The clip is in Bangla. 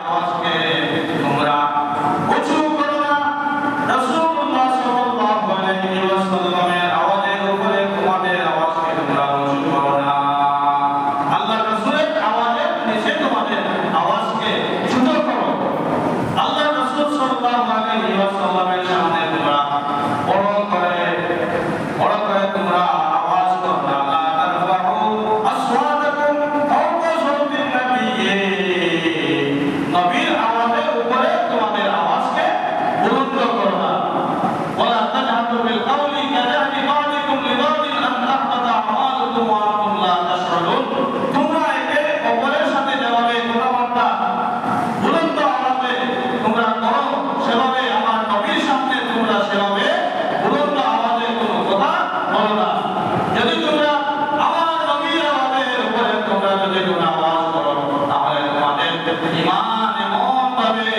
আওয়াজকে তোমরা উঁচু করো না। রাসূলুল্লাহ সাল্লাল্লাহু আলাইহি ওয়াসাল্লামের আওয়াজের উপরে তোমাদের আওয়াজকে তোমরা উঁচু করো না। আল্লাহর রাসূলের আওয়াজের নিচে তোমাদের আওয়াজকে ছোট করো। আল্লাহর রাসূল সাল্লাল্লাহু আলাইহি ওয়াসাল্লামের সামনে তোমরা বড় করে তোমরা আওয়াজ করো না। লা তারফাউ আসওয়াতাকুম ফাওকা সাওতিন নাবিয়্যি। নবীর আওয়াজের উপরে তোমাদের আওয়াজকে বুলন্দ করো না। ওয়ালা তাজহারু বিল কাওলি কাজাহরি বা'দিকুম লিবা'দিন আন তাহবাতা আমালুকুম ওয়া আনতুম লা তাশউরুন। তোমরা একে অপরের সাথে যেভাবে কথাবার্তা বুলন্দ আওয়াজে তোমরা করো, সেভাবে আমার নবীর সামনে তোমরা সেভাবে বুলন্দ আওয়াজে কোনো কথা বলো না। যদি তোমরা আমার নবীর আওয়াজের উপরে তোমরা যদি কোনো আওয়াজ করো, তাহলে তোমাদের ঈমান এমন ভাবে